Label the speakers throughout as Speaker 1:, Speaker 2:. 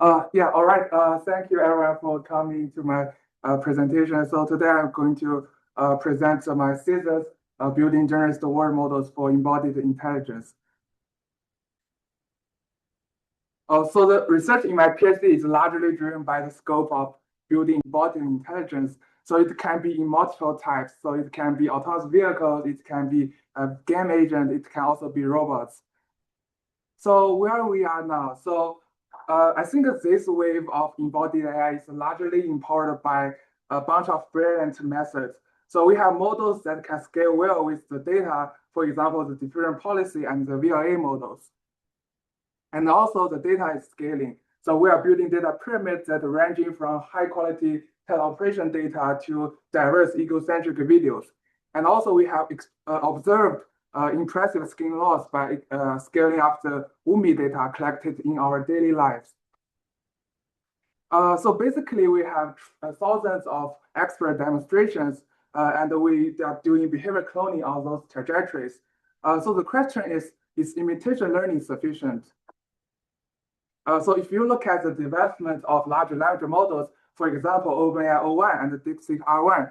Speaker 1: Yeah, all right. Thank you everyone for coming to my presentation. So today I'm going to present my thesis, building generalist world models for embodied intelligence. So the research in my PhD is largely driven by the scope of building embodied intelligence. So it can be in multiple types. So it can be autonomous vehicles, it can be a game agent, it can also be robots. So where we are now, I think this wave of embodied AI is largely empowered by a bunch of brilliant methods. So we have models that can scale well with the data, for example, the diffusion policy and the VLA models. And also the data is scaling. So we are building data pyramids that are ranging from high quality teleoperation data to diverse egocentric videos. And also we have observed impressive skin loss by scaling up the UMI data collected in our daily lives. So basically, we have thousands of expert demonstrations, and we are doing behavior cloning on those trajectories. So the question is imitation learning sufficient? So if you look at the development of large language models, for example, OpenAI O1 and DeepSeek R1,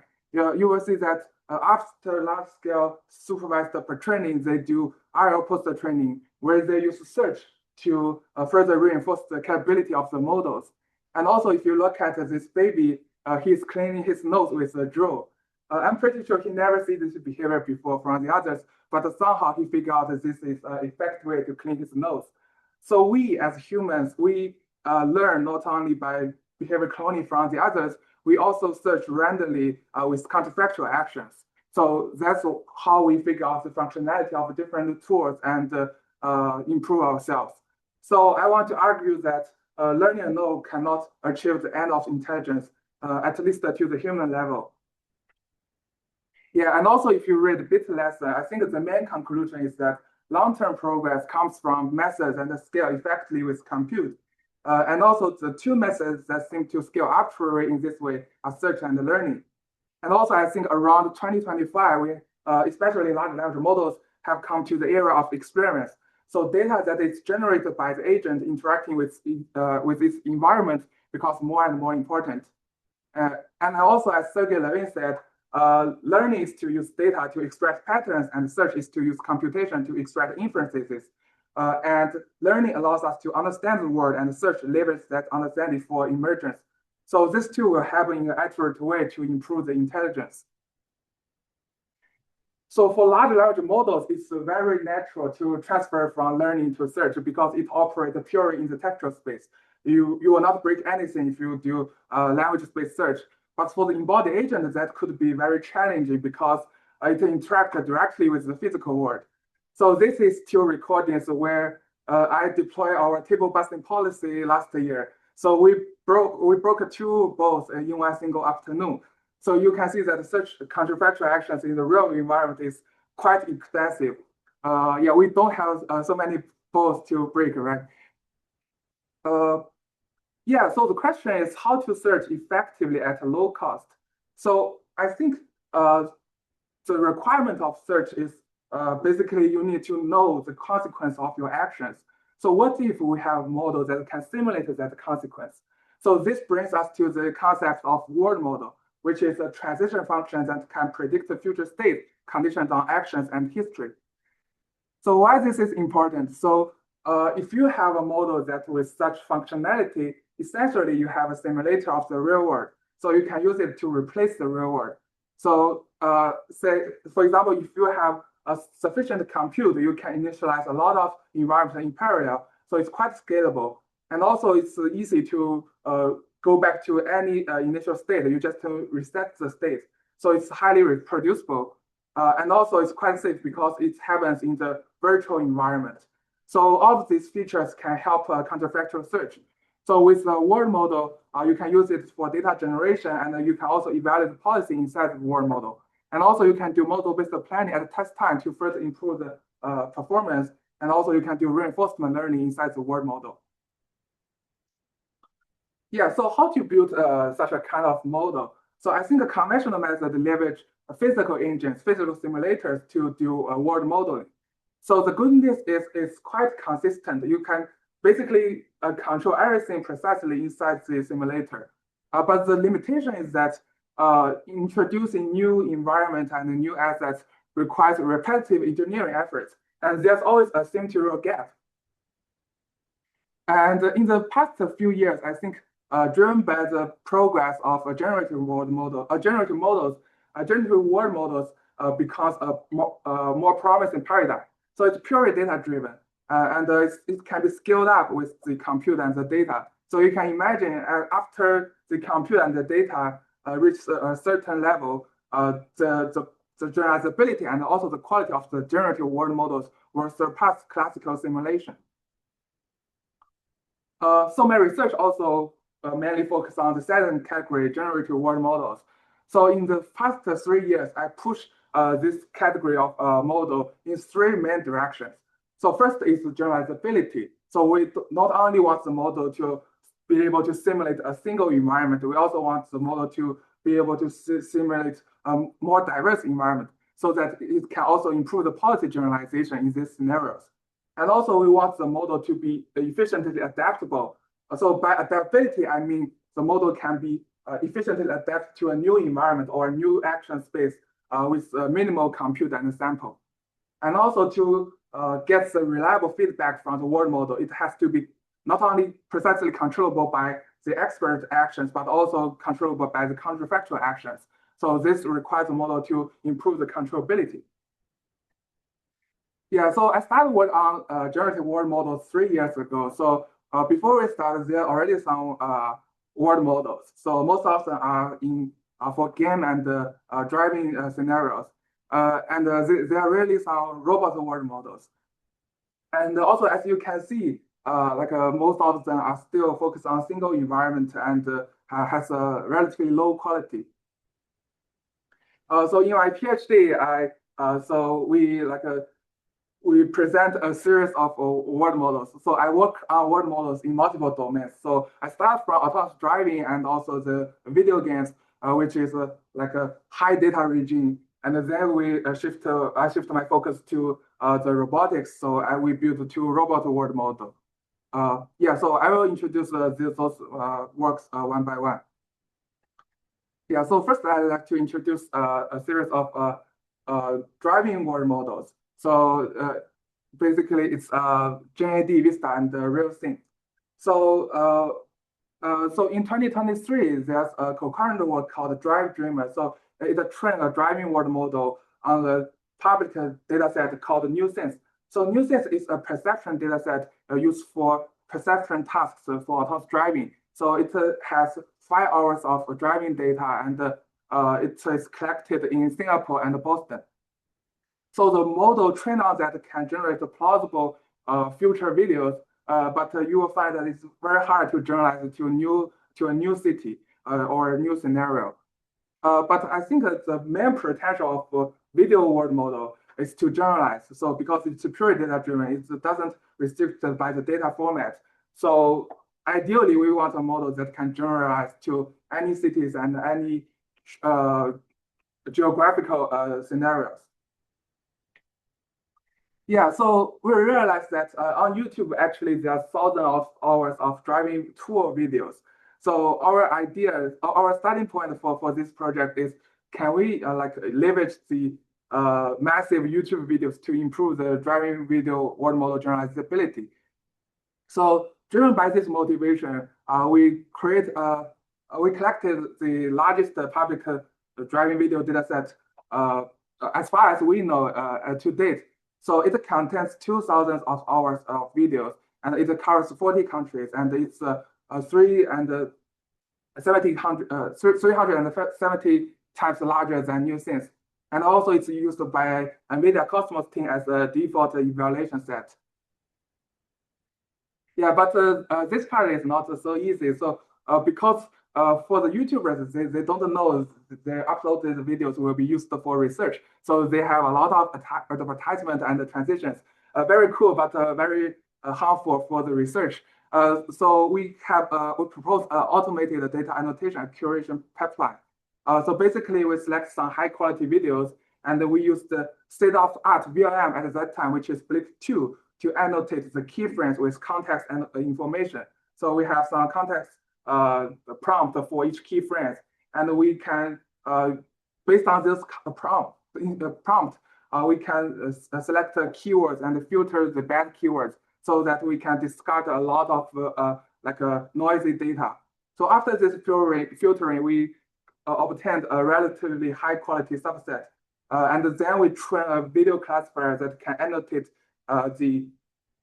Speaker 1: you will see that after large-scale supervised pre-training, they do RL post-training, where they use search to further reinforce the capability of the models. And also, if you look at this baby, he's cleaning his nose with a drill. I'm pretty sure he never seen this behavior before from the others, but somehow he figured out that this is an effective way to clean his nose. So we, as humans, we learn not only by behavior cloning from the others, we also search randomly with counterfactual actions. So that's how we figure out the functionality of different tools and improve ourselves. So I want to argue that learning alone cannot achieve the end of intelligence, at least to the human level. Yeah, and also if you read a bit less, I think the main conclusion is that long-term progress comes from methods that scale effectively with compute. And also the two methods that seem to scale arbitrarily in this way are search and learning. And also I think around 2025, we, especially large language models have come to the era of experiments. So data that is generated by the agent interacting with this environment becomes more and more important. And also, as Sergey Levin said, learning is to use data to extract patterns, and search is to use computation to extract inferences. And learning allows us to understand the world, and search leverages that understanding for emergence. So this too will happen in an accurate way to improve the intelligence. So for large language models, it's very natural to transfer from learning to search because it operates purely in the textual space. You will not break anything if you do language-based search. But for the embodied agent, that could be very challenging because it interacts directly with the physical world. So this is two recordings where I deployed our table busting policy last year. So we broke two balls in one single afternoon. So you can see that such counterfactual actions in the real environment is quite extensive. Yeah, we don't have so many balls to break, right? Yeah, so the question is how to search effectively at a low cost. So I think the requirement of search is basically you need to know the consequence of your actions. So what if we have models that can simulate that consequence? So this brings us to the concept of world model, which is a transition function that can predict the future state conditioned on actions and history. So why this is important? So if you have a model that with such functionality, essentially you have a simulator of the real world. So you can use it to replace the real world. So say, for example, if you have a sufficient compute, you can initialize a lot of environments in parallel. So it's quite scalable. And also it's easy to go back to any initial state. You just reset the state. So it's highly reproducible. And also it's quite safe because it happens in the virtual environment. So all of these features can help counterfactual search. So with the world model, you can use it for data generation, and you can also evaluate the policy inside the world model. And also you can do model-based planning at test time to further improve the performance. And also you can do reinforcement learning inside the world model. Yeah, so how to build such a kind of model? So I think a conventional method leverage physical engines, physical simulators to do world modeling. So the good news is it's quite consistent. You can basically control everything precisely inside the simulator. But the limitation is that introducing new environment and new assets requires repetitive engineering efforts, and there's always a symmetrical gap. And in the past few years, I think driven by the progress of a generative world model, generative models becomes a more promising paradigm. So it's purely data driven, and it can be scaled up with the compute and the data. So you can imagine after the compute and the data reach a certain level, the generalizability and also the quality of the generative world models will surpass classical simulation. So my research also mainly focused on the second category, generative world models. So in the past 3 years, I pushed this category of model in 3 main directions. So first is generalizability. So we not only want the model to be able to simulate a single environment, we also want the model to be able to simulate a more diverse environment so that it can also improve the policy generalization in these scenarios. And also we want the model to be efficiently adaptable. So by adaptability, I mean the model can be efficiently adapt to a new environment or a new action space with minimal compute and sample. And also to get the reliable feedback from the world model, it has to be not only precisely controllable by the expert actions, but also controllable by the counterfactual actions. So this requires the model to improve the controllability. Yeah, so I started work on generative world models 3 years ago. So before we started, there are already some world models. So most of them are in for game and driving scenarios. And there are really some robot world models. And also, as you can see, most of them are still focused on single environment and has a relatively low quality. So in my PhD, we present a series of world models. So I work on world models in multiple domains. So I start from autonomous driving and also the video games, which is like a high data regime. And then I shift my focus to the robotics. So we build 2 robot world models. Yeah, so I will introduce those works one by one. Yeah, so first I'd like to introduce a series of driving world models. So basically, it's GenAD, Vista, and Real Thing. So so in 2023, there's a concurrent work called Drive Dreamer. So it's a driving world model on the public data set called NewSense. So NewSense is a perception data set used for perception tasks for autonomous driving. So it has 5 hours of driving data, and it is collected in Singapore and Boston. So the model trained on that can generate plausible future videos, but you will find that it's very hard to generalize to a new city or a new scenario. But I think that the main potential of video world model is to generalize. So because it's purely data driven, it doesn't restrict by the data format. So ideally, we want a model that can generalize to any cities and any geographical scenarios. Yeah, so we realized that on YouTube, actually, there are thousands of hours of driving tour videos. So our starting point for this project is, can we leverage the massive YouTube videos to improve the driving video world model generalizability? So driven by this motivation, we collected the largest public driving video dataset as far as we know to date. So it contains 2,000 of hours of videos, and it covers 40 countries, and it's 370 times larger than NewSense. And also it's used by NVIDIA Cosmos team as a default evaluation set. Yeah, but this part is not so easy. So because for the YouTubers, they don't know their uploaded videos will be used for research. So they have a lot of advertisement and transitions. Very cool, but very harmful for the research. So we propose automated data annotation and curation pipeline. So basically, we select some high quality videos, and we use the state-of-the-art VLM at that time, which is Blip 2, to annotate the keyframes with context and information. So we have some context prompt for each keyframe, and we can, based on this prompt, we can select keywords and filter the bad keywords so that we can discard a lot of noisy data. So after this filtering, we obtained a relatively high quality subset. And then we train a video classifier that can annotate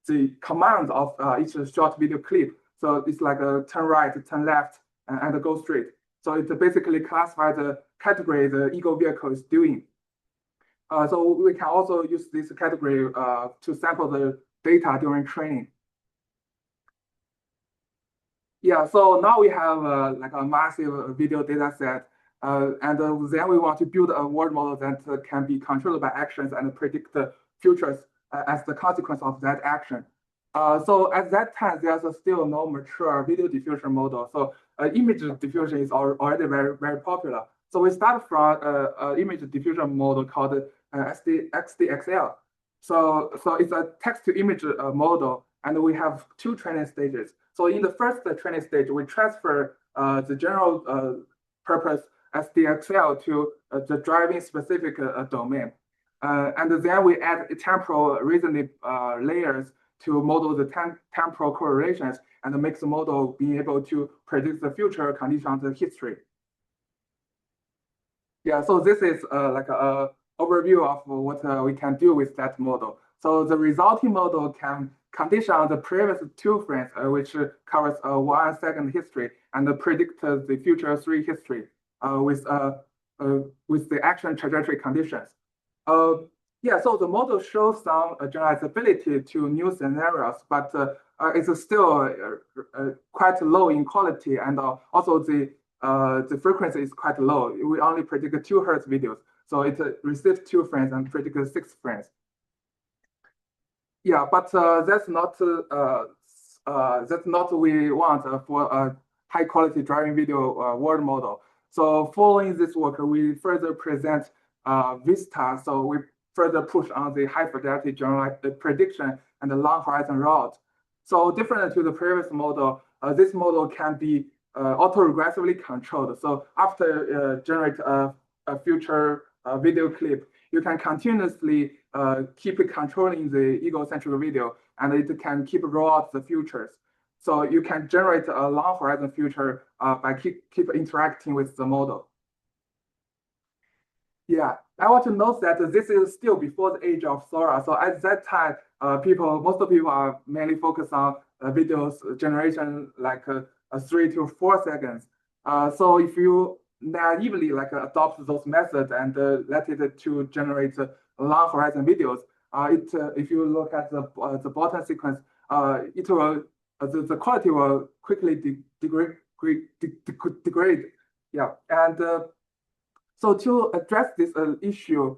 Speaker 1: the commands of each short video clip. So it's like a turn right, turn left, and go straight. So it basically classifies the category the ego vehicle is doing. So we can also use this category to sample the data during training. Yeah, so now we have like a massive video data set, and then we want to build a world model that can be controlled by actions and predict the futures as the consequence of that action. So at that time, there's still no mature video diffusion model. So image diffusion is already very, very popular. So we start from an image diffusion model called XDXL. So it's a text-to-image model, and we have two training stages. So in the first training stage, we transfer the general purpose SDXL to the driving specific domain. And then we add temporal reasoning layers to model the temporal correlations and make the model be able to predict the future condition of the history. Yeah, so this is like an overview of what we can do with that model. So the resulting model can condition on the previous two frames, which covers 1 second history, and predict the future 3 history with the action trajectory conditions. Yeah, so the model shows some generalizability to new scenarios, but it's still quite low in quality, and also the frequency is quite low. We only predict 2 Hz videos, so it receives 2 frames and predicts 6 frames. Yeah, but that's not what we want for a high quality driving video world model. So following this work, we further present Vista. So we further push on the high fidelity generalized prediction and the long horizon route. So different to the previous model, this model can be autoregressively controlled. So after generate a future video clip, you can continuously keep controlling the egocentric video, and it can keep roll out the futures. So you can generate a long horizon future by keep interacting with the model. Yeah, I want to note that this is still before the age of Sora. So at that time, most people are mainly focused on videos generation like 3 to 4 seconds. So if you naively adopt those methods and let it to generate long horizon videos, if you look at the bottom sequence, it will the quality will quickly degrade. Yeah, and so to address this issue,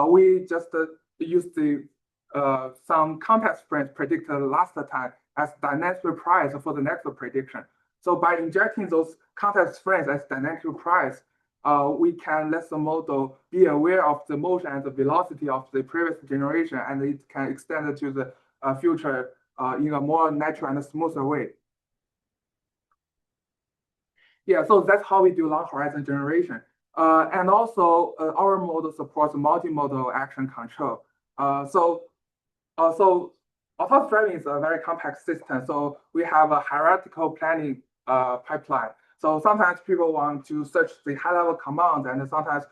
Speaker 1: we just use some context frames predicted last time as dynamic price for the next prediction. So by injecting those context frames as dynamic price, we can let the model be aware of the motion and the velocity of the previous generation, and it can extend it to the future in a more natural and smoother way. Yeah, so that's how we do long horizon generation. And also, our model supports multimodal action control. So autonomous driving is a very complex system. So we have a hierarchical planning pipeline. So sometimes people want to search the high-level commands, and sometimes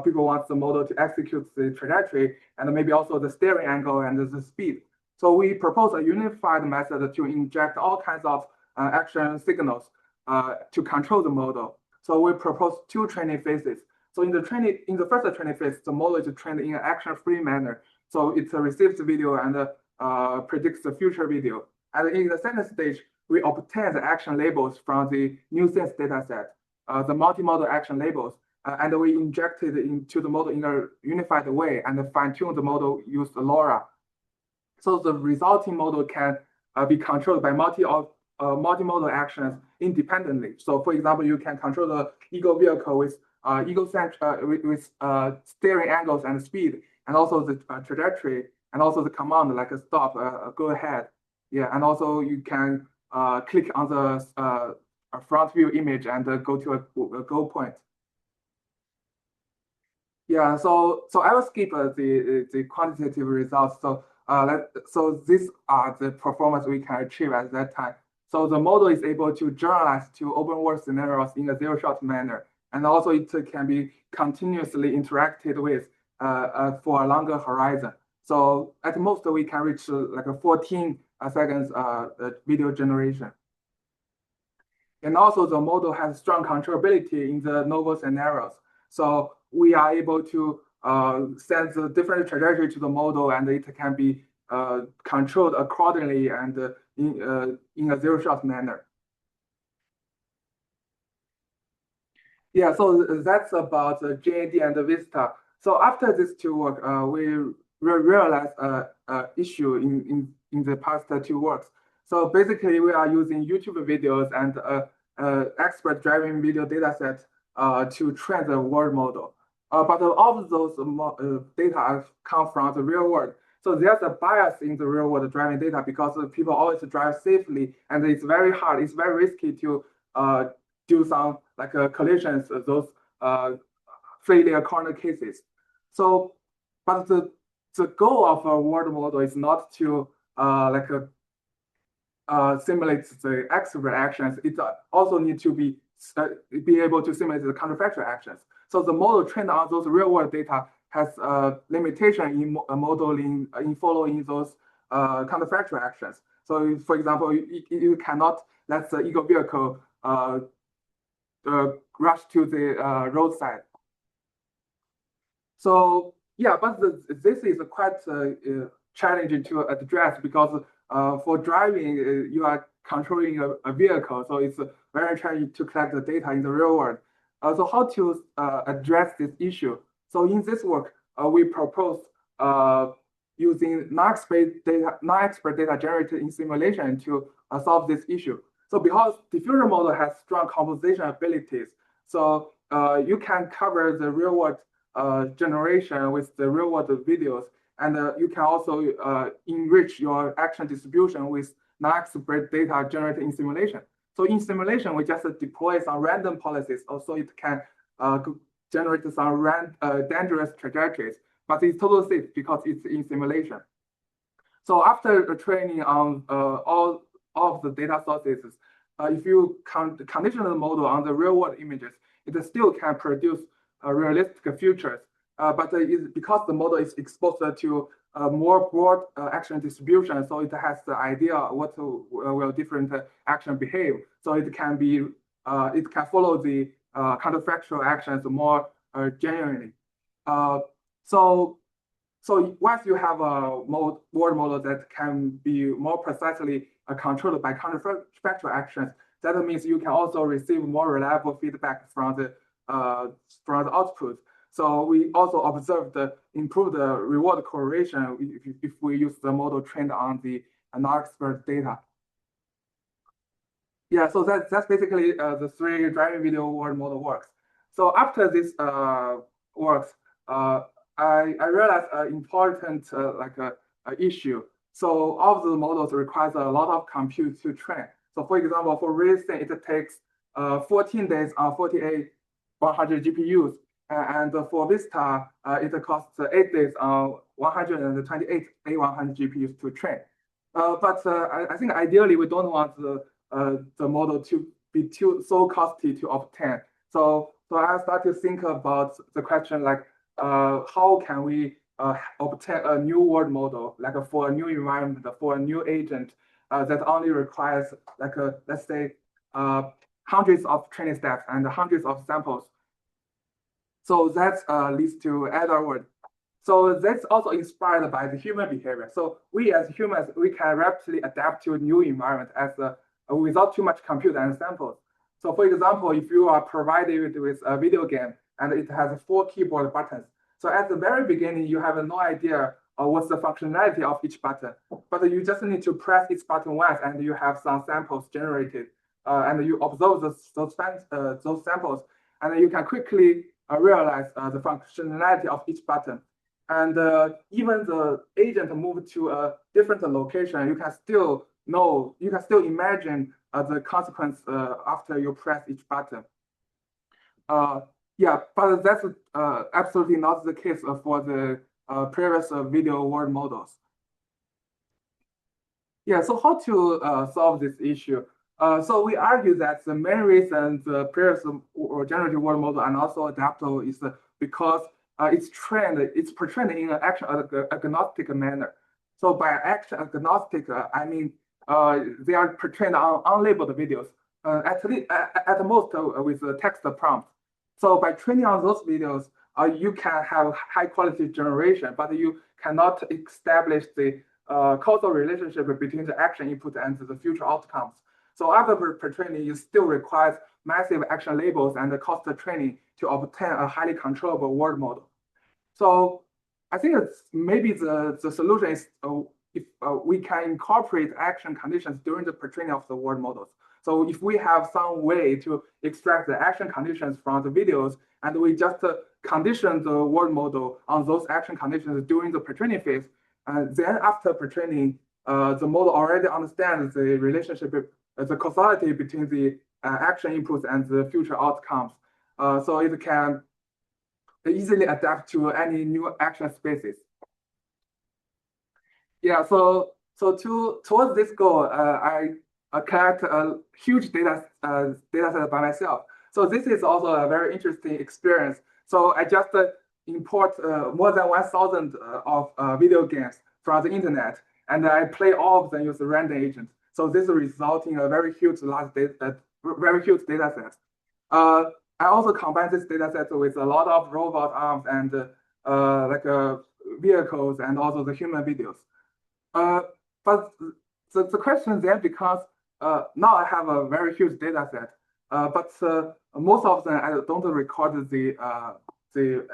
Speaker 1: people want the model to execute the trajectory, and maybe also the steering angle and the speed. So we propose a unified method to inject all kinds of action signals to control the model. So we propose 2 training phases. So in the first training phase, the model is trained in an action-free manner. So it receives the video and predicts the future video. And in the second stage, we obtain the action labels from the new sense dataset, the multimodal action labels, and we inject it into the model in a unified way and fine-tune the model using LoRa. So the resulting model can be controlled by multimodal actions independently. So for example, you can control the ego vehicle with steering angles and speed, and also the trajectory and also the command like a stop, go ahead. Yeah, and also you can click on the front view image and go to a goal point. Yeah, so I will skip the quantitative results. So these are the performance we can achieve at that time. So the model is able to generalize to open world scenarios in a zero-shot manner, and also it can be continuously interacted with for a longer horizon. So at most we can reach like a 14 seconds video generation. And also the model has strong controllability in the novel scenarios. So we are able to send the different trajectory to the model, and it can be controlled accordingly and in a zero-shot manner. Yeah, so that's about GAD and the Vista. So after this two work, we realized issue in the past two works. So basically, we are using YouTube videos and expert driving video dataset to train the world model. But all of those data come from the real world. So there's a bias in the real world driving data because people always drive safely, and it's very hard, it's very risky to do some like collisions, those failure corner cases. So, but the goal of a world model is not to simulate the expert actions. It also needs to be able to simulate the counterfactual actions. So the model trained on those real world data has limitation in modeling, in following those counterfactual actions. So for example, you cannot let the ego vehicle rush to the roadside. So yeah, but this is quite challenging to address because for driving, you are controlling a vehicle, so it's very challenging to collect the data in the real world. So how to address this issue? So in this work, we propose using non-expert data generated in simulation to solve this issue. So because diffusion model has strong composition abilities, so you can cover the real world generation with the real world videos, and you can also enrich your action distribution with non-expert data generated in simulation. So in simulation, we just deploy some random policies, also it can generate some dangerous trajectories, but it's totally safe because it's in simulation. So after training on all of the data sources, if you condition the model on the real world images, it still can produce realistic futures. But because the model is exposed to more broad action distribution, so it has the idea what will different action behave. So it can be it can follow the counterfactual actions more genuinely. So once you have a world model that can be more precisely controlled by counterfactual actions, that means you can also receive more reliable feedback from the output. So we also observed the improved reward correlation if we use the model trained on the non-expert data. Yeah, so that's basically the three driving video world model works. So after this works, I realized an important issue. So all of the models requires a lot of compute to train. So for example, for racing, it takes 14 days on 48 100 GPUs. And for Vista, it costs 8 days on 128 A100 GPUs to train. But I think ideally we don't want the model to be so costly to obtain. So I start to think about the question like, how can we obtain a new world model, like for a new environment, for a new agent that only requires like let's say hundreds of training steps and hundreds of samples. So that leads to Edward. So that's also inspired by the human behavior. So we as humans, we can rapidly adapt to a new environment as without too much compute and samples. So for example, if you are provided with a video game and it has 4 keyboard buttons, so at the very beginning, you have no idea what's the functionality of each button, but you just need to press each button once and you have some samples generated, and you observe those samples, and then you can quickly realize the functionality of each button. And even the agent moved to a different location, you can still imagine the consequence after you press each button. Yeah, but that's absolutely not the case for the previous video world models. Yeah, so how to solve this issue? So we argue that the main reason the previous or generative world model are not so adaptable is because it's portrayed in an action agnostic manner. So by action agnostic, I mean they are portrayed on unlabeled videos, at most with a text prompt. So by training on those videos, you can have high quality generation, but you cannot establish the causal relationship between the action input and the future outcomes. So after pre-training, it still requires massive action labels and the cost training to obtain a highly controllable world model. So I think it's maybe the solution is if we can incorporate action conditions during the pre-training of the world models. So if we have some way to extract the action conditions from the videos, and we just condition the world model on those action conditions during the pre-training phase, then after pre-training, the model already understands the relationship, the causality between the action inputs and the future outcomes. So it can easily adapt to any new action spaces. Yeah, so towards this goal, I collect a huge data set by myself. So this is also a very interesting experience. So I just import more than 1,000 of video games from the internet, and I play all of them using random agents. So this results in a very huge data set. I also combine this data set with a lot of robot arms and vehicles and also the human videos. But the question then becomes, now I have a very huge data set, but most of them I don't record the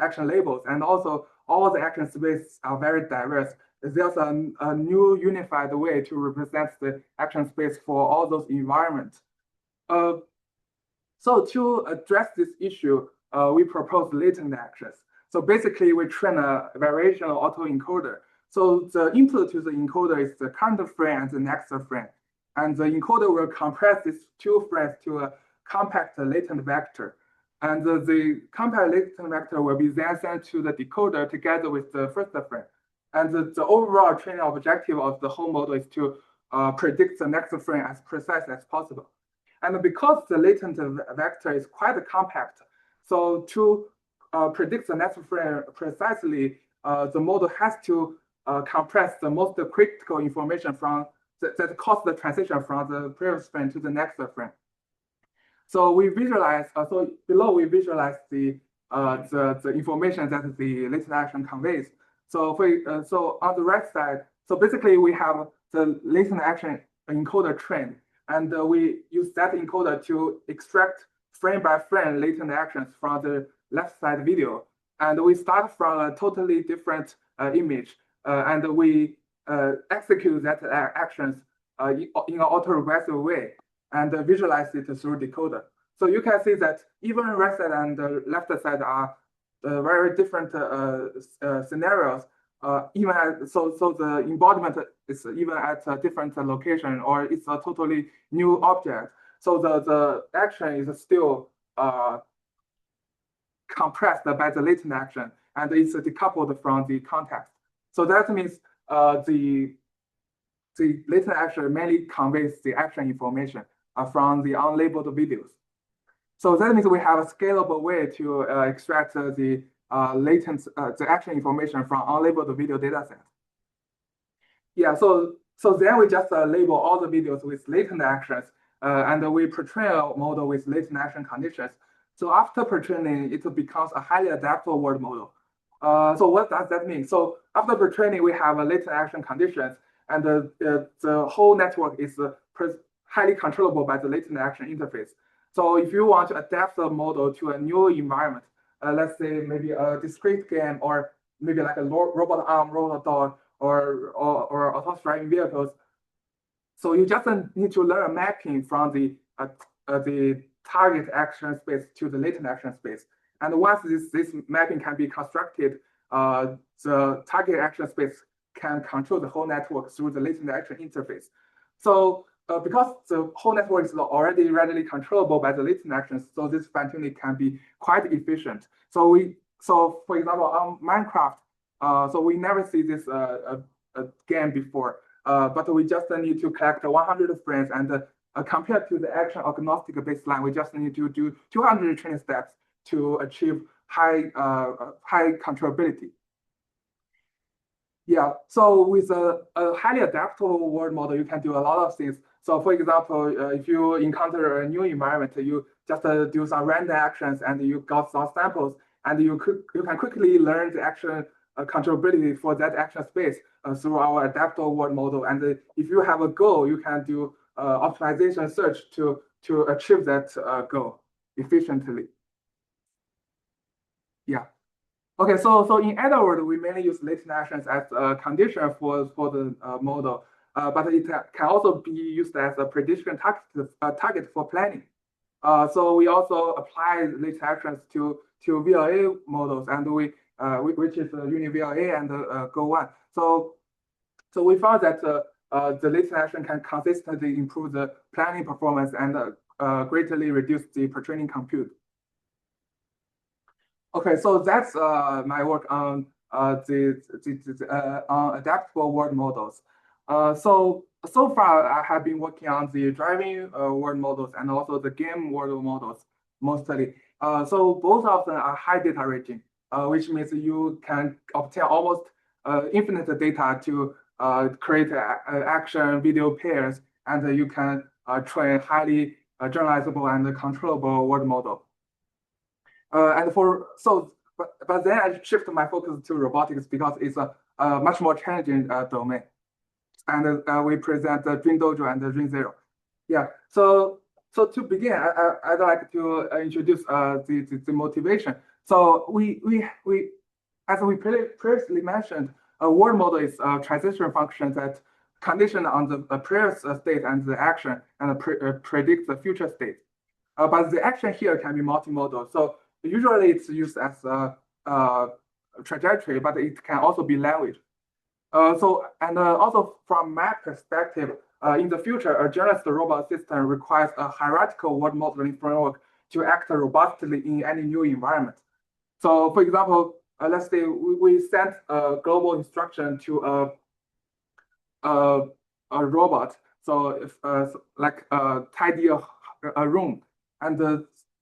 Speaker 1: action labels, and also all the action spaces are very diverse. There's a new unified way to represent the action space for all those environments. So to address this issue, we propose latent actions. So basically, we train a variational autoencoder. So the input to the encoder is the current frame and the next frame. And the encoder will compress these two frames to a compact latent vector. And the compact latent vector will be then sent to the decoder together with the first frame. And the overall training objective of the whole model is to predict the next frame as precise as possible. And because the latent vector is quite compact, so to predict the next frame precisely, the model has to compress the most critical information from that causes the transition from the previous frame to the next frame. So we visualize. So below we visualize the information that the latent action conveys. So so on the right side, so basically we have the latent action encoder trained, and we use that encoder to extract frame by frame latent actions from the left side video. And we start from a totally different image, and we execute that actions in an autoregressive way and visualize it through decoder. So you can see that even right side and the left side are very different scenarios. So the embodiment is even at a different location, or it's a totally new object. So the action is still compressed by the latent action, and it's decoupled from the context. So that means the latent action mainly conveys the action information from the unlabeled videos. So that means we have a scalable way to extract the action information from unlabeled video dataset. Yeah, so then we just label all the videos with latent actions, and we pre-train a model with latent action conditions. So after pre-training, it becomes a highly adaptable world model. So what does that mean? So after pre-training, we have a latent action conditions, and the whole network is highly controllable by the latent action interface. So if you want to adapt the model to a new environment, let's say maybe a discrete game, or maybe like a robot arm, robot dog, or autonomous driving vehicles. So you just need to learn a mapping from the target action space to the latent action space. And once this mapping can be constructed, the target action space can control the whole network through the latent action interface. So because the whole network is already readily controllable by the latent actions, so this fine-tuning can be quite efficient. So for example, on Minecraft, so we never see this game before, but we just need to collect 100 frames, and compared to the action agnostic baseline, we just need to do 200 training steps to achieve high controllability. Yeah, so with a highly adaptable world model, you can do a lot of things. So for example, if you encounter a new environment, you just do some random actions and you got some samples, and you can quickly learn the action controllability for that action space through our adaptable world model. And if you have a goal, you can do optimization search to achieve that goal efficiently. Yeah. Okay, so in other words, we mainly use latent actions as a condition for the model, but it can also be used as a prediction target for planning. So we also apply latent actions to VLA models, and which is UniVLA and Go1. So we found that the latent action can consistently improve the planning performance and greatly reduce the pre-training compute. Okay, so that's my work on on adaptable world models. So far I have been working on the driving world models and also the game world models mostly. So both of them are high data rating, which means you can obtain almost infinite data to create action video pairs, and you can train highly generalizable and controllable world model. But then I shift my focus to robotics because it's a much more challenging domain. And we present the Dream Dojo and the Dream Zero. Yeah. So to begin, I'd like to introduce the motivation. So as we previously mentioned, a world model is a transition function that condition on the previous state and the action and predict the future state. But the action here can be multimodal. So usually it's used as a trajectory, but it can also be language. Also from my perspective, in the future, a generalist robot system requires a hierarchical world modeling framework to act robustly in any new environment. So for example, let's say we send a global instruction to a robot. So if like tidy a room, and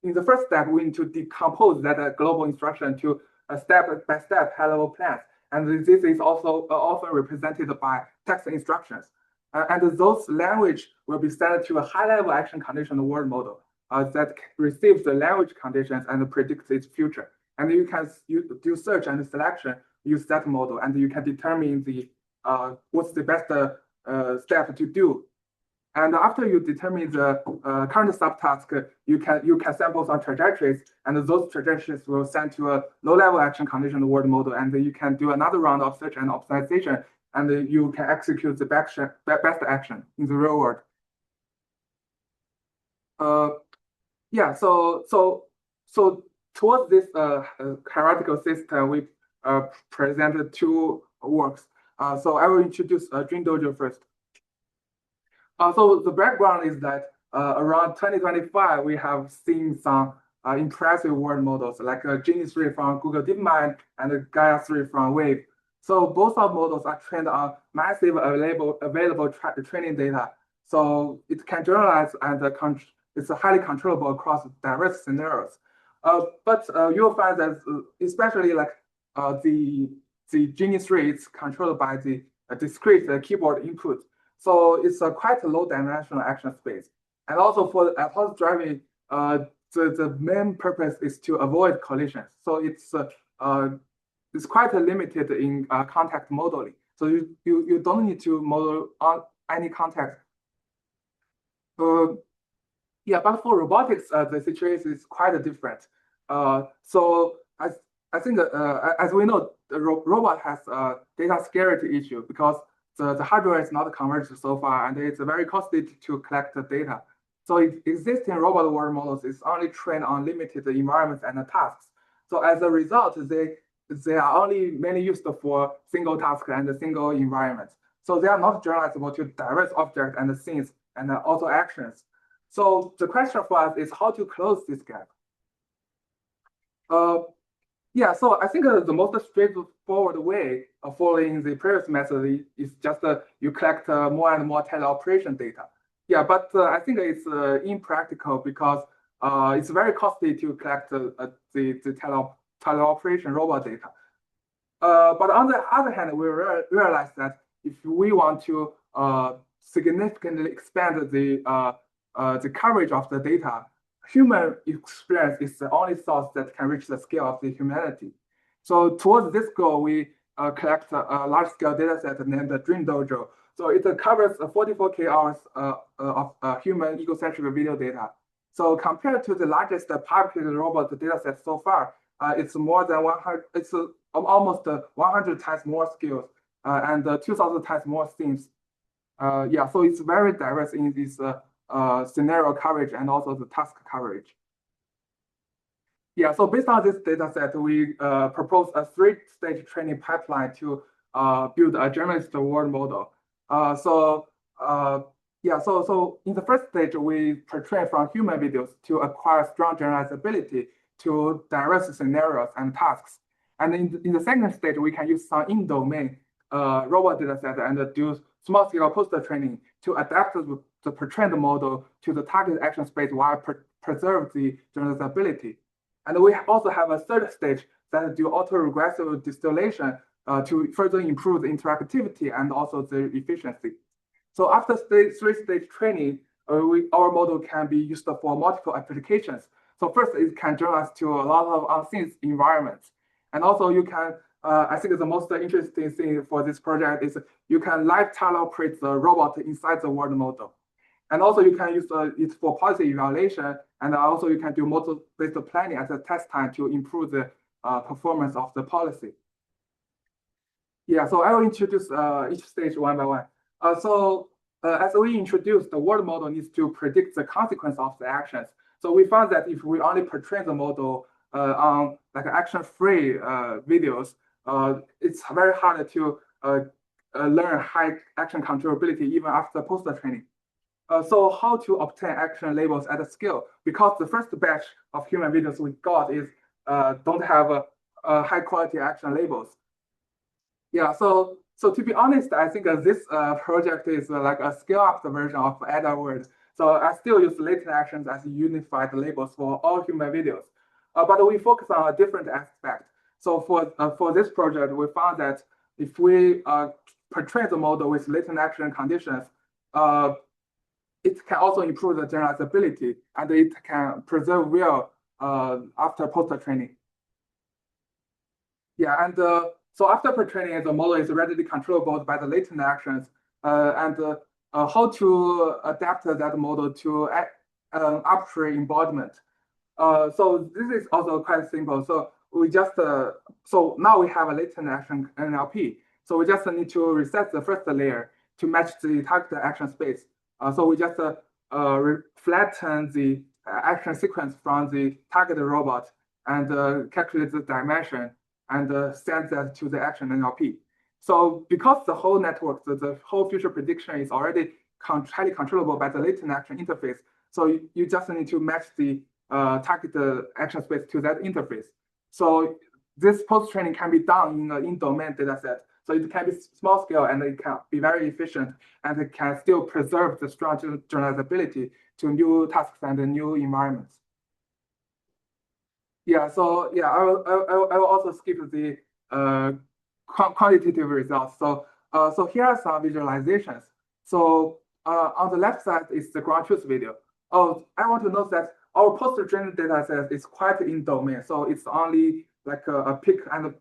Speaker 1: in the first step, we need to decompose that global instruction to a step-by-step high-level plans. And this is also often represented by text instructions. And those language will be sent to a high-level action condition world model that receives the language conditions and predicts its future. And you can do search and selection, use that model, and you can determine the what's the best step to do. And after you determine the current subtask, you can sample some trajectories, and those trajectories will send to a low-level action condition world model, and you can do another round of search and optimization, and you can execute the best action in the real world. Yeah. So towards this hierarchical system, we presented two works. So I will introduce Dream Dojo first. So the background is that around 2025, we have seen some impressive world models like Genie 3 from Google DeepMind and Gaia 3 from Wave. So both of models are trained on massive available training data. So it can generalize and it's highly controllable across diverse scenarios. But you'll find that especially like the Genie 3, it's controlled by the discrete keyboard input. So it's a quite low dimensional action space. And also for autonomous driving, the main purpose is to avoid collisions. So it's quite limited in contact modeling. So you don't need to model on any contact. Yeah, but for robotics, the situation is quite different. So I think as we know, the robot has a data scarcity issue because the hardware is not converged so far, and it's very costly to collect the data. So existing robot world models is only trained on limited environments and tasks. So as a result, they they are only mainly used for single task and single environments. So they are not generalizable to diverse objects and scenes and also actions. So the question for us is how to close this gap. Yeah, so I think the most straightforward way of following the previous method is just you collect more and more teleoperation data. Yeah, but I think it's impractical because it's very costly to collect the teleoperation robot data. But on the other hand, we realize that if we want to significantly expand the coverage of the data, human experience is the only source that can reach the scale of the humanity. So towards this goal, we collect a large-scale data set named the Dream Dojo. So it covers 44K hours of human egocentric video data. So compared to the largest public robot data set so far, it's more than 100. It's almost 100 times more skills and 2,000 times more themes. Yeah, so it's very diverse in this scenario coverage and also the task coverage. Yeah, so based on this data set, we propose a 3-stage training pipeline to build a generalist world model. So in the first stage, we pre-train from human videos to acquire strong generalizability to diverse scenarios and tasks. And in the second stage, we can use some in-domain robot data set and do small-scale poster training to adapt the pre-trained model to the target action space while preserve the generalizability. And we also have a third stage that do autoregressive distillation to further improve the interactivity and also the efficiency. So after 3-stage training, our model can be used for multiple applications. So first, it can generalize to a lot of unseen environments. And also you can, I think the most interesting thing for this project is you can live teleoperate the robot inside the world model. And also you can use it for policy evaluation, and also you can do model-based planning at the test time to improve the performance of the policy. Yeah, so I will introduce each stage one by one. As we introduced, the world model needs to predict the consequence of the actions. So we found that if we only pre-train the model on like action-free videos, it's very hard to learn high action controllability even after poster training. So how to obtain action labels at a scale? Because the first batch of human videos we got is don't have high quality action labels. Yeah, so to be honest, I think this project is like a scale-up version of AdaWord. So I still use latent actions as unified labels for all human videos. But we focus on a different aspect. So for this project, we found that if we portray the model with latent action conditions, it can also improve the generalizability and it can preserve well after poster training. Yeah, and so after pre-training, the model is readily controllable by the latent actions and how to adapt that model to arbitrary embodiment. So this is also quite simple. So we just, so now we have a latent action NLP. So we just need to reset the first layer to match the target action space. So we just flatten the action sequence from the target robot and calculate the dimension and send that to the action NLP. So because the whole network, the whole future prediction is already highly controllable by the latent action interface, so you just need to match the target action space to that interface. So this post-training can be done in an in-domain data set. So it can be small scale and it can be very efficient and it can still preserve the strong generalizability to new tasks and new environments. Yeah, so yeah, I will also skip the quantitative results. So here are some visualizations. So on the left side is the ground truth video. Oh, I want to note that our post-trained data set is quite in domain. So it's only like a pick and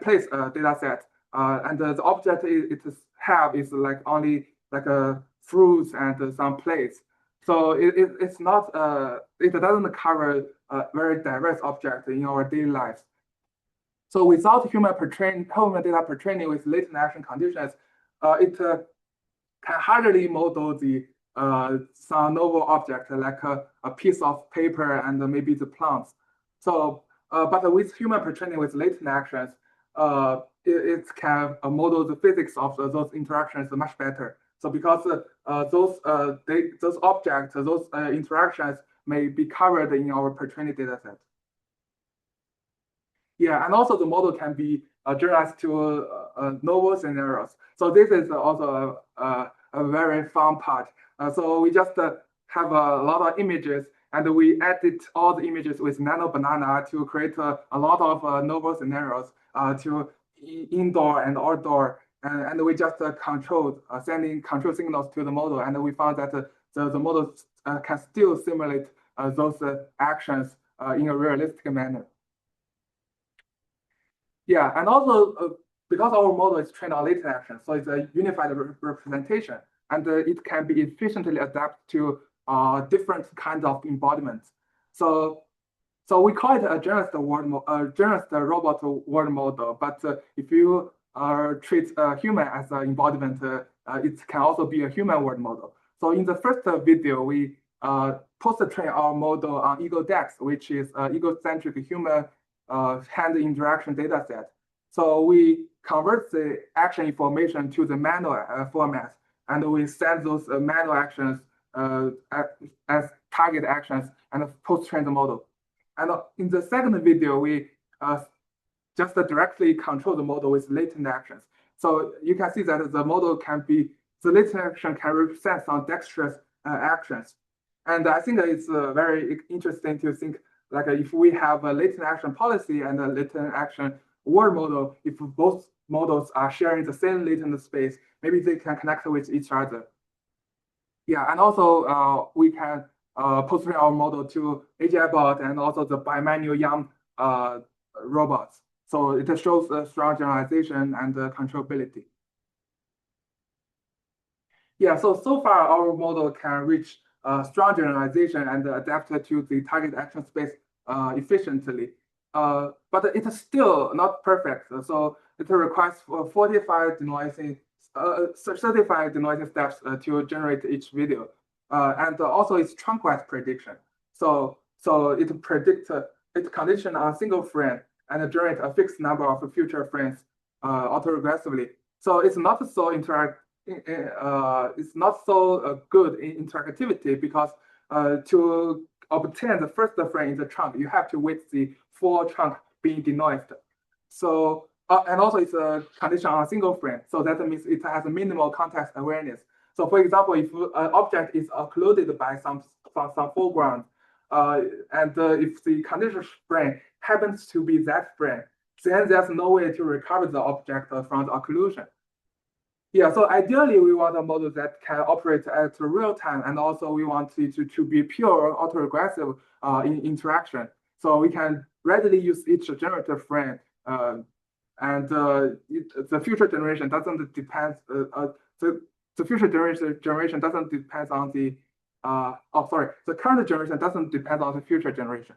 Speaker 1: place data set. And the object it have is like only like fruits and some plates. So it's not, it doesn't cover a very diverse object in our daily lives. So without human data pre-training with latent action conditions, it can hardly model the some novel object like a piece of paper and maybe the plants. So But with human pre-training with latent actions, it can model the physics of those interactions much better. So because those objects, those interactions may be covered in our pre-training data set. Yeah, and also the model can be generalized to novel scenarios. So this is also a very fun part. So we just have a lot of images, and we edit all the images with Nano Banana to create a lot of novel scenarios to indoor and outdoor. And we just sending control signals to the model, and we found that the model can still simulate those actions in a realistic manner. Yeah, and also because our model is trained on latent action, so it's a unified representation, and it can be efficiently adapted to different kinds of embodiments. So we call it a generalist robot world model. But if you treat a human as an embodiment, it can also be a human world model. So in the first video, we post-train our model on EgoDex, which is an egocentric human hand interaction data set. So we convert the action information to the manual format, and we send those manual actions as target actions and post-train the model. And in the second video, we just directly control the model with latent actions. So you can see that the latent action can represent some dexterous actions. And I think it's very interesting to think like if we have a latent action policy and a latent action world model, if both models are sharing the same latent space, maybe they can connect with each other. Yeah, and also we can post-train our model to AGI bot and also the bimanual YAM robots. So it shows a strong generalization and controllability. Yeah, so far our model can reach strong generalization and adapt to the target action space efficiently. But it's still not perfect. So it requires 45 denoising, certified denoising steps to generate each video. And also it's trunk-wise prediction. So it predicts, it condition on a single frame and generate a fixed number of future frames autoregressively. So it's not so good in interactivity because to obtain the first frame in the trunk, you have to wait the full trunk being denoised. So and also it's a condition on a single frame. So that means it has a minimal context awareness. So for example, if an object is occluded by some foreground, and if the condition frame happens to be that frame, then there's no way to recover the object from the occlusion. Yeah, so ideally we want a model that can operate at real time, and also we want it to be pure autoregressive in interaction. So we can readily use each generative frame, and the future generation doesn't depend. The future generation doesn't depend on the. The current generation doesn't depend on the future generation.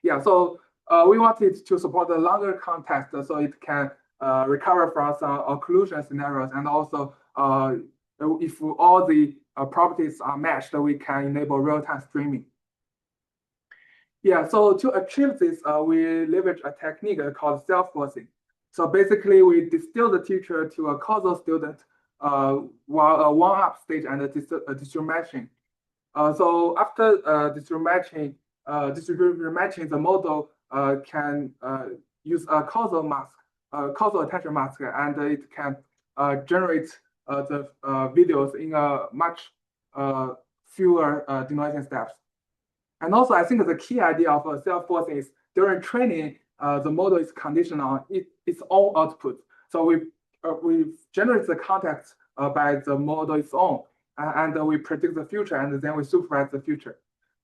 Speaker 1: Yeah, so we wanted to support the longer context so it can recover from some occlusion scenarios, and also if all the properties are matched, we can enable real-time streaming. Yeah, so to achieve this, we leverage a technique called self-forcing. So basically, we distill the teacher to a causal student while a one-up stage and a distribution matching. So after distribution matching, the model can use a causal mask, causal attention mask, and it can generate the videos in a much fewer denoising steps. And also, I think the key idea of self-forcing is during training, the model is conditioned on its own output. So we generate the context by the model its own, and we predict the future, and then we supervise the future.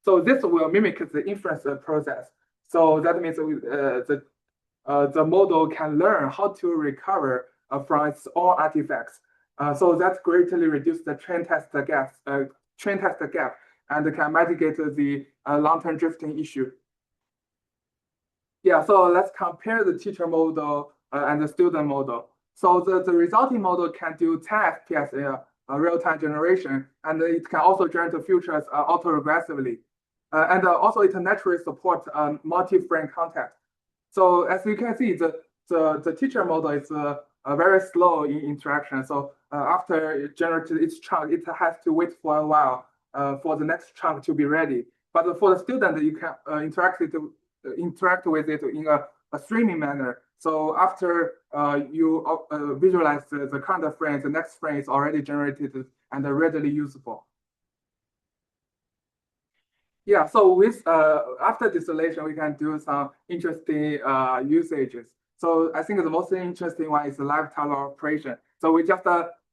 Speaker 1: So this will mimic the inference process. So that means the model can learn how to recover from its own artifacts. So that greatly reduces the train test gap, and can mitigate the long-term drifting issue. Yeah, so let's compare the teacher model and the student model. So the resulting model can do 10 FPS real-time generation, and it can also generate the futures autoregressively. And also it naturally supports multi-frame context. So as you can see, the teacher model is very slow in interaction. So after it generates its chunk, it has to wait for a while for the next chunk to be ready. But for the student, you can interact with it in a streaming manner. So after you visualize the current frame, the next frame is already generated and readily usable. Yeah, so with after distillation, we can do some interesting usages. So I think the most interesting one is the live Taylor operation. So we just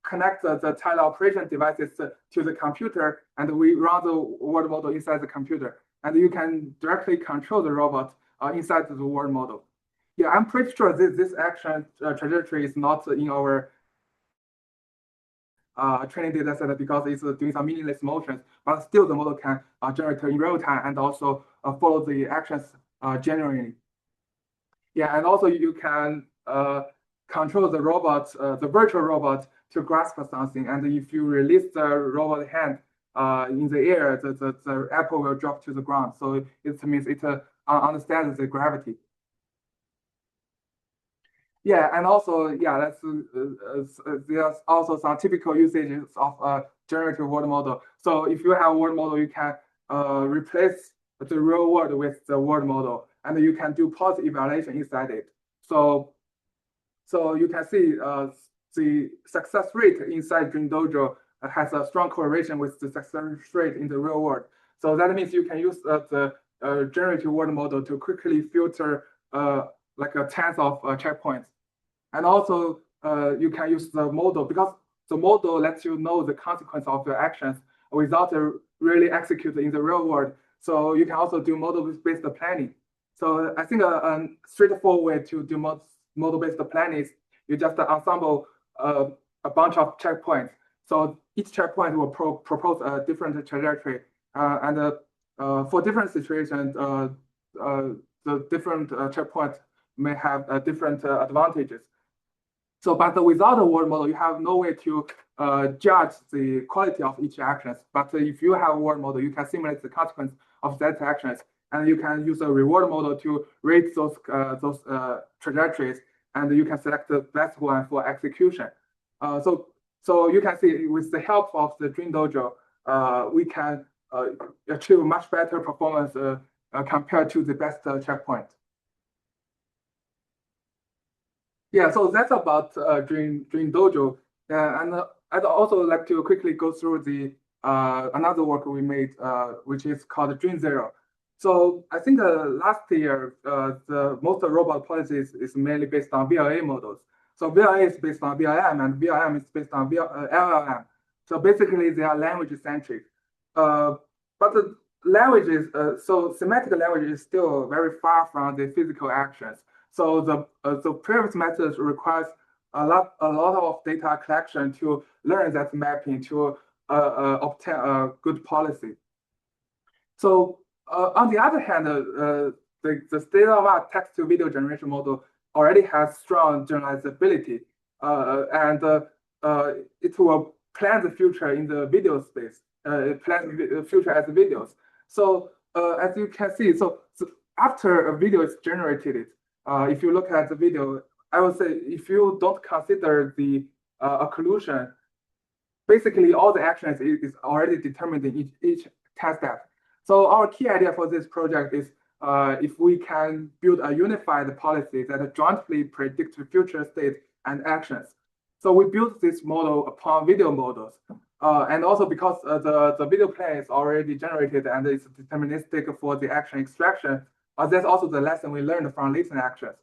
Speaker 1: connect the Taylor operation devices to the computer, and we run the world model inside the computer. And you can directly control the robot inside the world model. Yeah, I'm pretty sure this action trajectory is not in our training data set because it's doing some meaningless motions, but still the model can generate in real time and also follow the actions genuinely. Yeah, and also you can control the robot, the virtual robot, to grasp something. And if you release the robot hand in the air, the apple will drop to the ground. So it means it understands the gravity. Yeah, and also, yeah, there's also some typical usages of generative world model. So if you have a world model, you can replace the real world with the world model, and you can do pulse evaluation inside it. So you can see the success rate inside Dream Dojo has a strong correlation with the success rate in the real world. So that means you can use the generative world model to quickly filter like tens of checkpoints. And also, you can use the model because the model lets you know the consequence of your actions without really executing in the real world. So you can also do model-based planning. So I think a straightforward way to do model-based planning is you just ensemble a bunch of checkpoints. So each checkpoint will propose a different trajectory. And for different situations, the different checkpoints may have different advantages. So, but without a world model, you have no way to judge the quality of each action. But if you have a world model, you can simulate the consequence of that actions, and you can use a reward model to rate those trajectories, and you can select the best one for execution. So you can see with the help of the Dream Dojo, we can achieve much better performance compared to the best checkpoint. Yeah, so that's about Dream Dojo. And I'd also like to quickly go through the another work we made, which is called Dream Zero. So I think last year, the most robot policies is mainly based on VLA models. So VLA is based on VLM, and VLM is based on LLM. So basically, they are language centric. But the language is so semantic language is still very far from the physical actions. So the previous methods requires a lot of data collection to learn that mapping to obtain a good policy. So on the other hand, the state-of-art text-to-video generation model already has strong generalizability, and it will plan the future in the video space. Plan the future as videos. So as you can see, so after a video is generated, if you look at the video, I would say if you don't consider the occlusion, basically all the actions is already determined in each task step. So our key idea for this project is if we can build a unified policy that jointly predicts future state and actions. So we built this model upon video models. And also because the video plan is already generated and it's deterministic for the action extraction, that's also the lesson we learned from latent actions.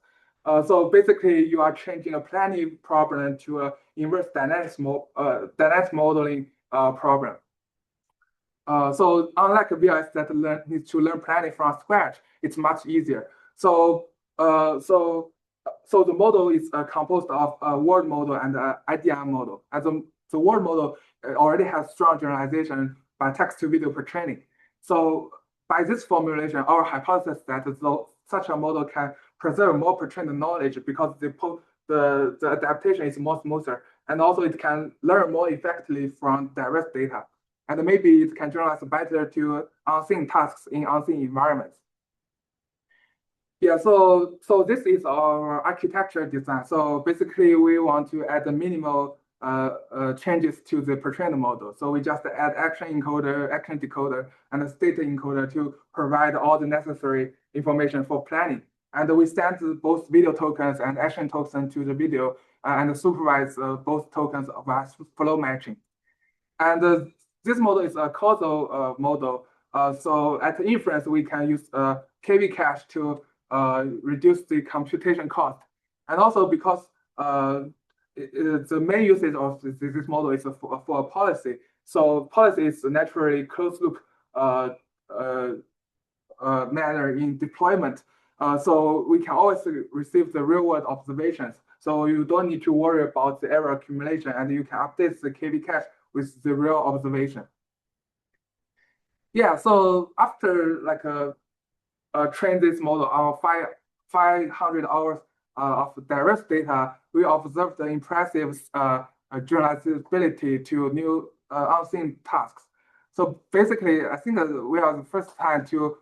Speaker 1: So basically, you are changing a planning problem to an inverse dynamics modeling problem. So unlike VLS that needs to learn planning from scratch, it's much easier. So the model is composed of a word model and an IDM model. As the word model already has strong generalization by text-to-video pre-training. So by this formulation, our hypothesis that such a model can preserve more pre-trained knowledge because the adaptation is more smoother, and also it can learn more effectively from diverse data. and maybe it can generalize better to unseen tasks in unseen environments. Yeah, so this is our architecture design. So basically, we want to add the minimal changes to the pre-trained model. So we just add action encoder, action decoder, and a state encoder to provide all the necessary information for planning. And we send both video tokens and action tokens to the video and supervise both tokens via flow matching. And this model is a causal model. So at inference, we can use KV cache to reduce the computation cost. And also because the main usage of this model is for a policy. So policy is naturally closed loop manner in deployment. So we can always receive the real world observations. So you don't need to worry about the error accumulation, and you can update the KV cache with the real observation. Yeah, so after like train this model on 500 hours of direct data, we observed the impressive generalizability to new unseen tasks. So basically, I think we are the first time to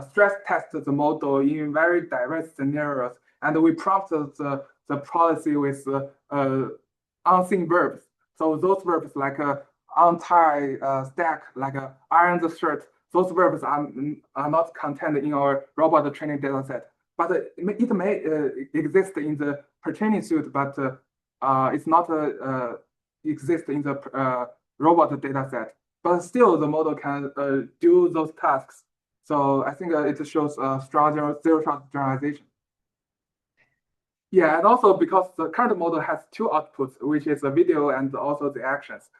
Speaker 1: stress test the model in very diverse scenarios, and we prompted the policy with unseen verbs. So those verbs like untie, stack, like iron the shirt, those verbs are not contained in our robot training data set. But it may exist in the pre-training suite, but it's not exist in the robot data set. But still, the model can do those tasks. So I think it shows strong zero-shot generalization. Yeah, and also because the current model has two outputs, which is the video and also the actions.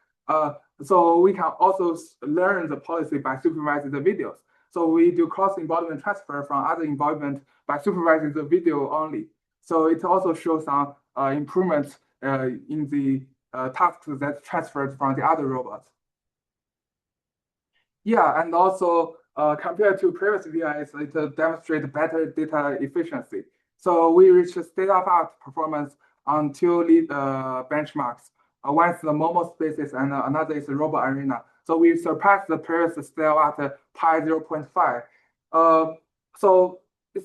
Speaker 1: So we can also learn the policy by supervising the videos. So we do cross-embodiment transfer from other embodiment by supervising the video only. So it also shows some improvements in the tasks that transferred from the other robots. Yeah, and also compared to previous VIs, it demonstrates better data efficiency. So we reached state-of-art performance on two lead benchmarks. One is the Momo spaces and another is the Robot Arena. So we surpassed the previous state-of-art pi 0.5. So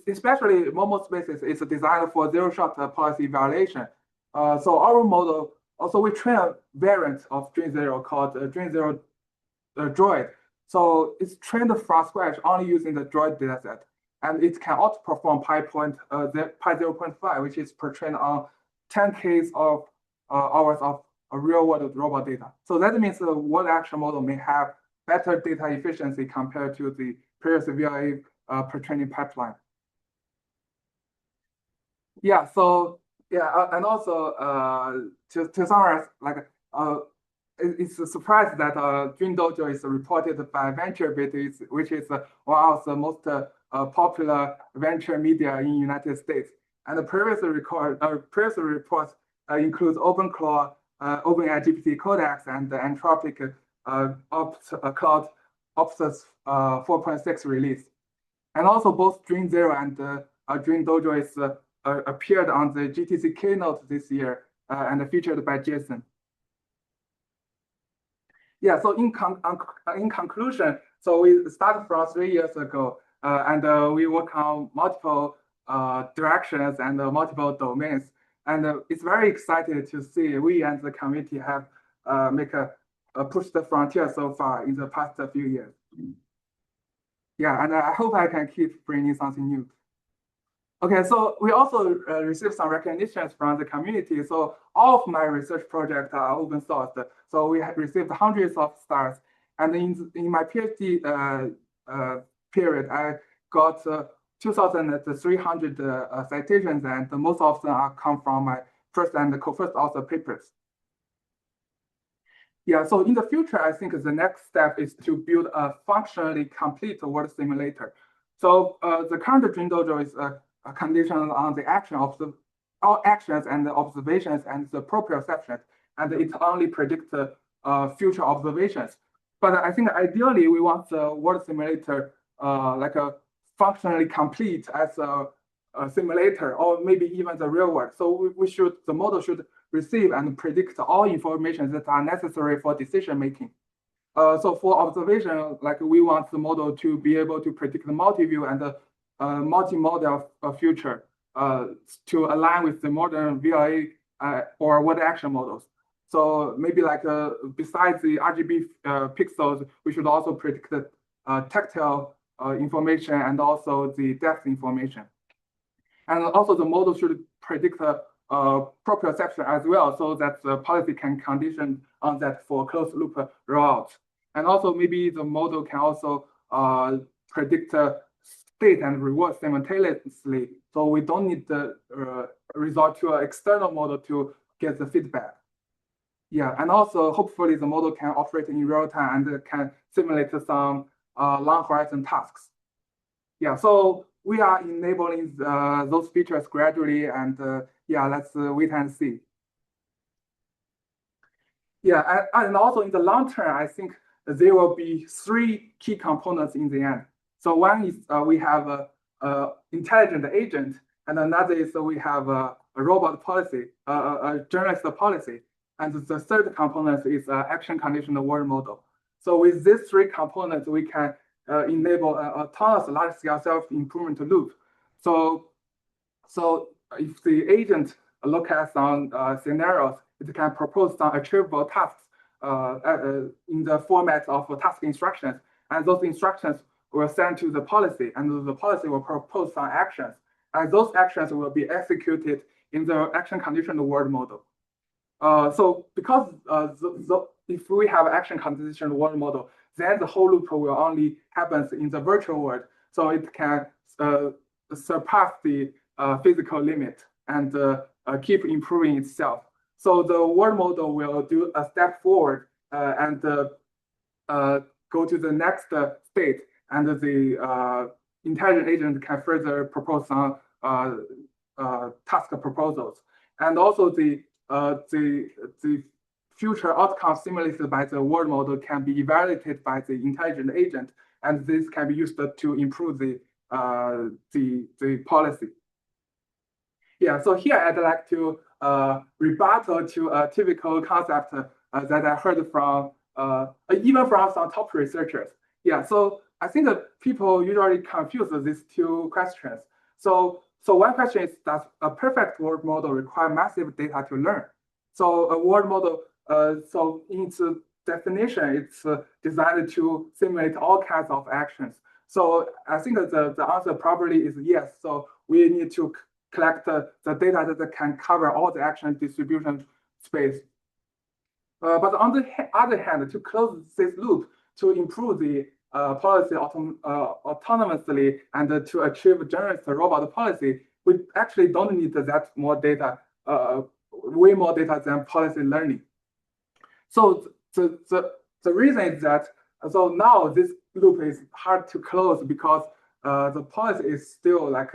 Speaker 1: especially Momo spaces is designed for zero-shot policy evaluation. So our model, also we train a variant of Dream Zero called Dream Zero Droid. So it's trained from scratch only using the Droid dataset. And it can outperform pi 0.5, which is trained on 10K of hours of real-world robot data. So that means the world action model may have better data efficiency compared to the previous VLA pre-training pipeline. Yeah, so yeah, and also to summarize, like it's a surprise that Dream Dojo is reported by VentureBeat, which is one of the most popular venture media in the United States. And the previous reports includes OpenClaw, OpenAI GPT Codex, and the Anthropic Cloud Optus 4.6 release. And also both Dream Zero and Dream Dojo is appeared on the GTC keynote this year and featured by Jason. Yeah, so in conclusion, so we started from 3 years ago, and we work on multiple directions and multiple domains. And it's very exciting to see we and the community have pushed the frontier so far in the past few years. Yeah, and I hope I can keep bringing something new. Okay, so we also received some recognitions from the community. So all of my research projects are open sourced. So we have received hundreds of stars. And in my PhD period, I got 2,300 citations, and most of them come from my first and co-first author papers. Yeah, so in the future, I think the next step is to build a functionally complete world simulator. So the current Dream Dojo is conditioned on the action of all actions and the observations and the proprioception, and it only predicts future observations. But I think ideally we want the world simulator like a functionally complete as a simulator, or maybe even the real world. So the model should receive and predict all information that are necessary for decision making. So for observation, like we want the model to be able to predict the multi-view and the multimodal future to align with the modern VLA or word action models. So maybe like besides the RGB pixels, we should also predict the tactile information and also the depth information. And also the model should predict proprioception as well, so that the policy can condition on that for closed loop rollout. And also maybe the model can also predict state and reward simultaneously. So we don't need the resort to an external model to get the feedback. Yeah, and also hopefully the model can operate in real time and can simulate some long horizon tasks. Yeah, so we are enabling those features gradually, and yeah, let's wait and see. Yeah, and also in the long term, I think there will be three key components in the end. So one is we have a intelligent agent, and another is we have a robot policy, a generalist policy. And the third component is action conditional world model. So with these three components, we can enable autonomous large-scale self-improvement loop. So if the agent looks at some scenarios, it can propose some achievable tasks in the format of task instructions, and those instructions will send to the policy, and the policy will propose some actions, and those actions will be executed in the action conditional world model. So because if we have action conditional world model, then the whole loop will only happen in the virtual world, so it can surpass the physical limit and keep improving itself. So the world model will do a step forward and go to the next state, and the intelligent agent can further propose some task proposals. And also the future outcome simulated by the world model can be evaluated by the intelligent agent, and this can be used to improve the policy. Yeah, so here I'd like to rebuttal to a typical concept that I heard from even from some top researchers. Yeah, so I think that people usually confuse these two questions. So one question is, does a perfect world model require massive data to learn? So a world model, so in its definition, it's designed to simulate all kinds of actions. So I think that the answer probably is yes. So we need to collect the data that can cover all the action distribution space. But on the other hand, to close this loop, to improve the policy autonomously and to achieve generalist robot policy, we actually don't need that more data, way more data than policy learning. So the reason is that, so now this loop is hard to close because the policy is still like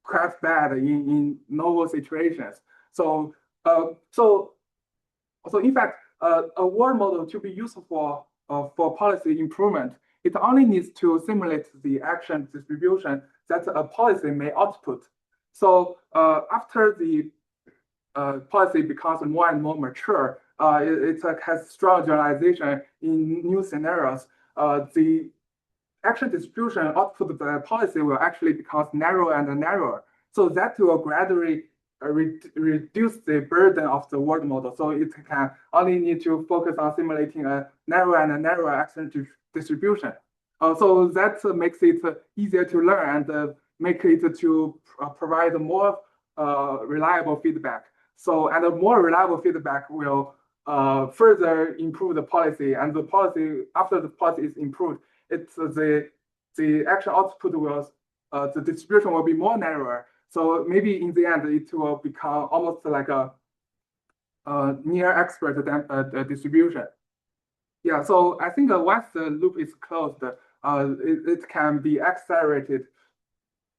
Speaker 1: quite bad in novel situations. So in fact, a world model to be useful for policy improvement, it only needs to simulate the action distribution that a policy may output. So after the policy becomes more and more mature, it has strong generalization in new scenarios. The action distribution output by policy will actually become narrower and narrower. So that will gradually reduce the burden of the world model. So it can only need to focus on simulating a narrower and narrower action distribution. So that makes it easier to learn and make it to provide more reliable feedback. So, and a more reliable feedback will further improve the policy, and the policy, after the policy is improved, it's the action output will, the distribution will be more narrower. So maybe in the end, it will become almost like a near expert distribution. Yeah, so I think once the loop is closed, it can be accelerated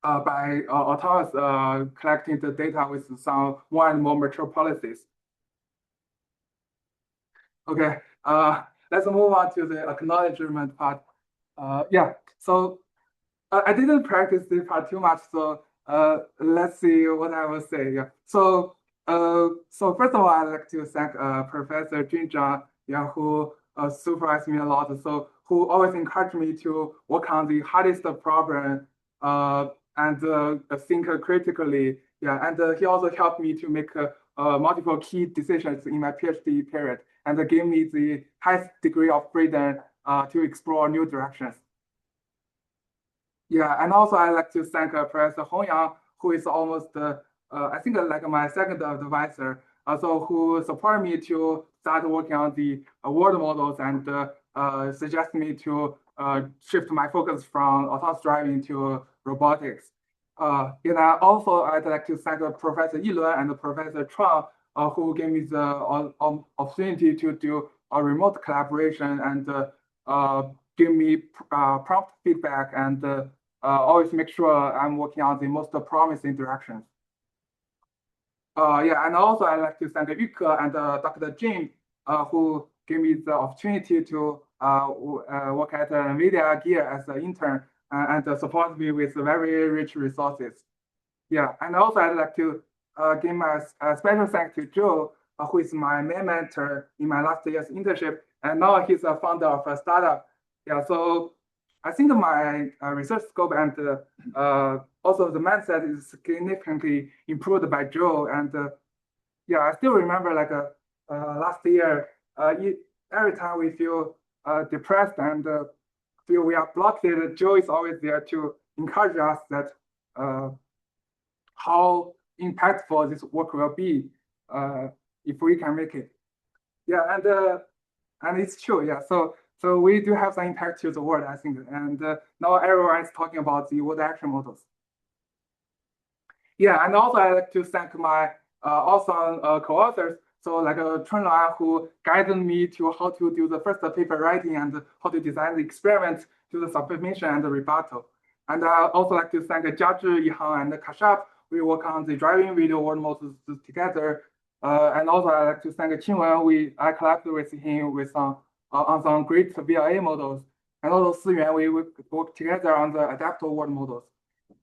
Speaker 1: by autonomous collecting the data with some more and more mature policies. Okay, let's move on to the acknowledgement part. Yeah, so I didn't practice this part too much, so let's see what I will say. Yeah. So first of all, I'd like to thank Professor Jun Zhang, yeah, who supervised me a lot. So who always encouraged me to work on the hardest problem and think critically. Yeah, and he also helped me to make multiple key decisions in my PhD period and gave me the highest degree of freedom to explore new directions. Yeah, and also I like to thank Professor Hong Yang, who is almost, I think, like my second advisor, also who supported me to start working on the world models and suggest me to shift my focus from autonomous driving to robotics. Also, I'd like to thank Professor Yiluan and Professor Chuang, who gave me the opportunity to do a remote collaboration and give me prompt feedback and always make sure I'm working on the most promising directions. Yeah, and also I'd like to thank Yuke and Dr. Jim, who gave me the opportunity to work at NVIDIA Gear as an intern and support me with very rich resources. Yeah, and also I'd like to give my special thanks to Joe, who is my main mentor in my last year's internship, and now he's a founder of a startup. Yeah, so I think my research scope and also the mindset is significantly improved by Joe. And yeah, I still remember like last year, every time we feel depressed and feel we are blocked, Joe is always there to encourage us that how impactful this work will be if we can make it. Yeah, and it's true. Yeah, so we do have some impact to the world, I think, and now everyone is talking about the world action models. Yeah, and also I'd like to thank my awesome co-authors. So like Chun Lan, who guided me to how to do the first paper writing and how to design the experiment to the submission and the rebuttal. And I also like to thank Jiazhi, Yihan, and Kashap. We work on the driving video world models together. And also I like to thank Qingwen. I collaborated with him with on some great VLA models. And also Siyuan, we work together on the adaptive world models.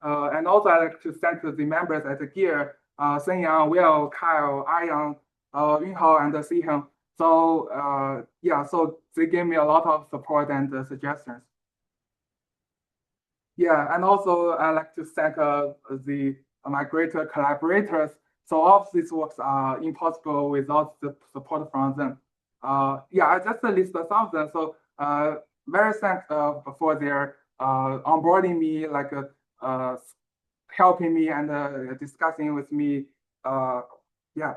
Speaker 1: And also I like to thank the members at the Gear, Shenyuan, Will, Kyle, Ayang, Yunhao, and Siheng. So yeah, so they gave me a lot of support and suggestions. Yeah, and also I like to thank my great collaborators. So all of these works are impossible without the support from them. Yeah, I just list some of them. So very thankful for their onboarding me, like helping me and discussing with me. Yeah.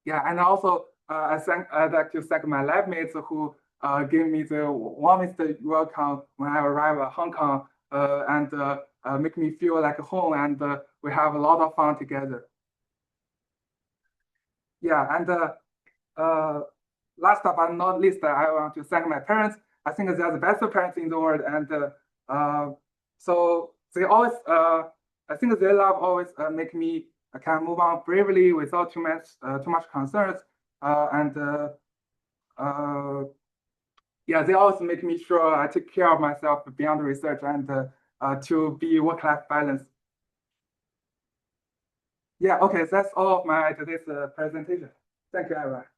Speaker 1: Yeah, and also I'd like to thank my lab mates who gave me the warmest welcome when I arrived at Hong Kong and make me feel like home, and we have a lot of fun together. Yeah, and last but not least, I want to thank my parents. I think they are the best parents in the world, and so they always, I think their love always make me can move on bravely without too much concerns, and yeah, they always make me sure I take care of myself beyond research and to be work-life balance. Yeah, okay, that's all of my today's presentation. Thank you, everyone.